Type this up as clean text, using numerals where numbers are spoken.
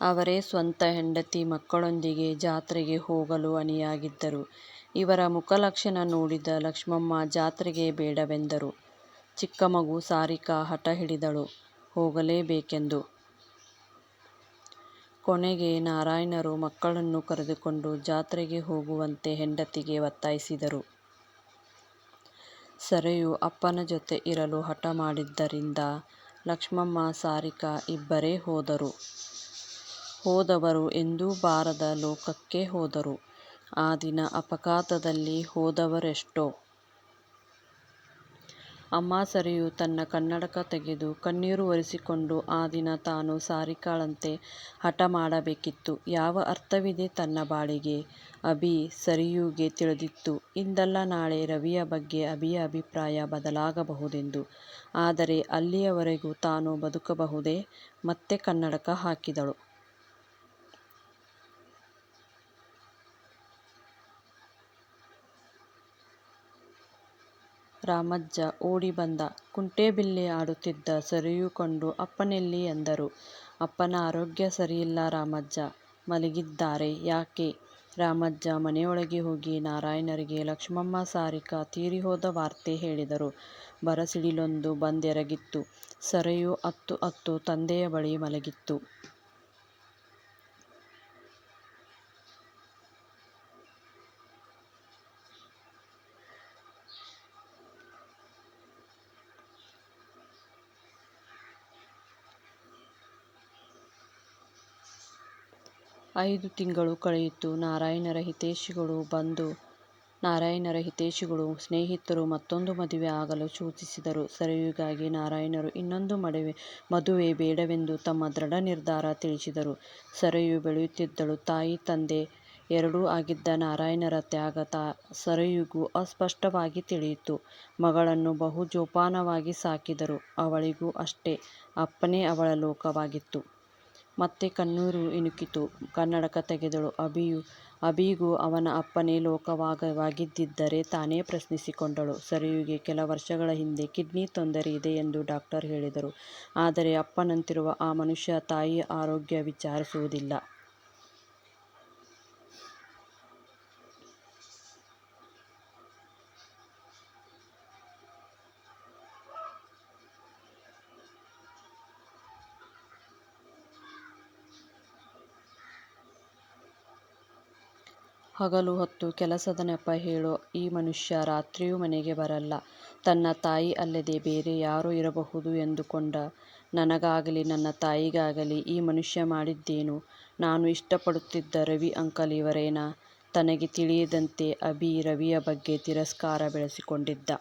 ಅವರೇ ಸ್ವಂತ ಹೆಂಡತಿ ಮಕ್ಕಳೊಂದಿಗೆ ಜಾತ್ರೆಗೆ ಹೋಗಲು ಅಣಿಯಾಗಿದ್ದರು. ಇವರ ಮುಖಲಕ್ಷಣ ನೋಡಿದ ಲಕ್ಷ್ಮಮ್ಮ ಜಾತ್ರೆಗೆ ಬೇಡವೆಂದರು. ಚಿಕ್ಕ ಮಗು ಸಾರಿಕಾ ಹಠ ಹಿಡಿದಳು ಹೋಗಲೇಬೇಕೆಂದು. ಕೊನೆಗೆ ನಾರಾಯಣರು ಮಕ್ಕಳನ್ನು ಕರೆದುಕೊಂಡು ಜಾತ್ರೆಗೆ ಹೋಗುವಂತೆ ಹೆಂಡತಿಗೆ ಒತ್ತಾಯಿಸಿದರು. ಸರಯು ಅಪ್ಪನ ಜೊತೆ ಇರಲು ಹಠ ಮಾಡಿದ್ದರಿಂದ ಲಕ್ಷ್ಮಮ್ಮ ಸಾರಿಕಾ ಇಬ್ಬರೇ ಹೋದರು. ಹೋದವರು ಎಂದೂ ಬಾರದ ಲೋಕಕ್ಕೆ ಹೋದರು. ಆ ದಿನ ಅಪಘಾತದಲ್ಲಿ ಹೋದವರೆಷ್ಟೋ. ಅಮ್ಮ ಸರಯು ತನ್ನ ಕನ್ನಡಕ ತೆಗೆದು ಕಣ್ಣೀರು ಒರೆಸಿಕೊಂಡು ಆ ದಿನ ತಾನು ಸಾರಿಕಾಳಂತೆ ಹಠ ಮಾಡಬೇಕಿತ್ತು. ಯಾವ ಅರ್ಥವಿದೆ ತನ್ನ ಬಾಳಿಗೆ? ಸರಯುಗೆ ತಿಳಿದಿತ್ತು, ಇಂದಲ್ಲ ನಾಳೆ ರವಿಯ ಬಗ್ಗೆ ಅಭಿಯ ಅಭಿಪ್ರಾಯ ಬದಲಾಗಬಹುದೆಂದು. ಆದರೆ ಅಲ್ಲಿಯವರೆಗೂ ತಾನು ಬದುಕಬಹುದೇ? ಮತ್ತೆ ಕನ್ನಡಕ ಹಾಕಿದಳು. ರಾಮಜ್ಜ ಓಡಿ ಬಂದ. ಕುಂಟೇಬಿಲ್ಲೆ ಆಡುತ್ತಿದ್ದ ಸರಯು ಕಂಡು ಅಪ್ಪನೆಲ್ಲಿ ಎಂದರು. ಅಪ್ಪನ ಆರೋಗ್ಯ ಸರಿಯಿಲ್ಲ ರಾಮಜ್ಜ, ಮಲಗಿದ್ದಾರೆ. ಯಾಕೆ? ರಾಮಜ್ಜ ಮನೆಯೊಳಗೆ ಹೋಗಿ ನಾರಾಯಣರಿಗೆ ಲಕ್ಷ್ಮಮ್ಮ ಸಾರಿಕಾ ತೀರಿಹೋದ ವಾರ್ತೆ ಹೇಳಿದರು. ಬರಸಿಡಿಲೊಂದು ಬಂದೆರಗಿತ್ತು. ಸರಯು ಅತ್ತು ತಂದೆಯ ಬಳಿ ಮಲಗಿತ್ತು. 5 ತಿಂಗಳು ಕಳೆಯಿತು. ನಾರಾಯಣರ ಹಿತೈಷಿಗಳು ಸ್ನೇಹಿತರು ಮತ್ತೊಂದು ಮದುವೆ ಆಗಲು ಸೂಚಿಸಿದರು. ಸರಯುಗಾಗಿ ನಾರಾಯಣರು ಇನ್ನೊಂದು ಮದುವೆ ಬೇಡವೆಂದು ತಮ್ಮ ದೃಢ ನಿರ್ಧಾರ ತಿಳಿಸಿದರು. ಸರಯು ಬೆಳೆಯುತ್ತಿದ್ದಳು. ತಾಯಿ ತಂದೆ ಎರಡೂ ಆಗಿದ್ದ ನಾರಾಯಣರ ತ್ಯಾಗ ಸರಯುಗೂ ಅಸ್ಪಷ್ಟವಾಗಿ ತಿಳಿಯಿತು. ಮಗಳನ್ನು ಬಹು ಜೋಪಾನವಾಗಿ ಸಾಕಿದರು. ಅವಳಿಗೂ ಅಷ್ಟೇ. ಅಪ್ಪನೇ ಅವಳ ಲೋಕವಾಗಿತ್ತು. ಮತ್ತೆ ಕಣ್ಣೀರು ಇಣುಕಿತು. ಕನ್ನಡಕ ತೆಗೆದಳು. ಅಭಿಗೂ ಅವನ ಅಪ್ಪನೇ ಲೋಕವಾಗಿದ್ದಿದ್ದರೆ ತಾನೇ ಪ್ರಶ್ನಿಸಿಕೊಂಡಳು. ಸರಯುಗೆ ಕೆಲ ವರ್ಷಗಳ ಹಿಂದೆ ಕಿಡ್ನಿ ತೊಂದರೆ ಇದೆ ಎಂದು ಡಾಕ್ಟರ್ ಹೇಳಿದರು. ಆದರೆ ಅಪ್ಪನಂತಿರುವ ಆ ಮನುಷ್ಯ ತಾಯಿಯ ಆರೋಗ್ಯ ವಿಚಾರಿಸುವುದಿಲ್ಲ. ಹಗಲು ಹೊತ್ತು ಕೆಲಸದ ನೆಪ ಹೇಳೋ ಈ ಮನುಷ್ಯ ರಾತ್ರಿಯೂ ಮನೆಗೆ ಬರಲ್ಲ. ತನ್ನ ತಾಯಿ ಅಲ್ಲದೆ ಬೇರೆ ಯಾರೋ ಇರಬಹುದು ಎಂದುಕೊಂಡ ನನಗಾಗಲಿ ನನ್ನ ತಾಯಿಗಾಗಲಿ ಈ ಮನುಷ್ಯ ಮಾಡಿದ್ದೇನು? ನಾನು ಇಷ್ಟಪಡುತ್ತಿದ್ದ ರವಿ ಅಂಕಲ್ ಇವರೇನಾ? ತನಗೆ ತಿಳಿಯದಂತೆ ರವಿಯ ಬಗ್ಗೆ ತಿರಸ್ಕಾರ ಬೆಳೆಸಿಕೊಂಡಿದ್ದ.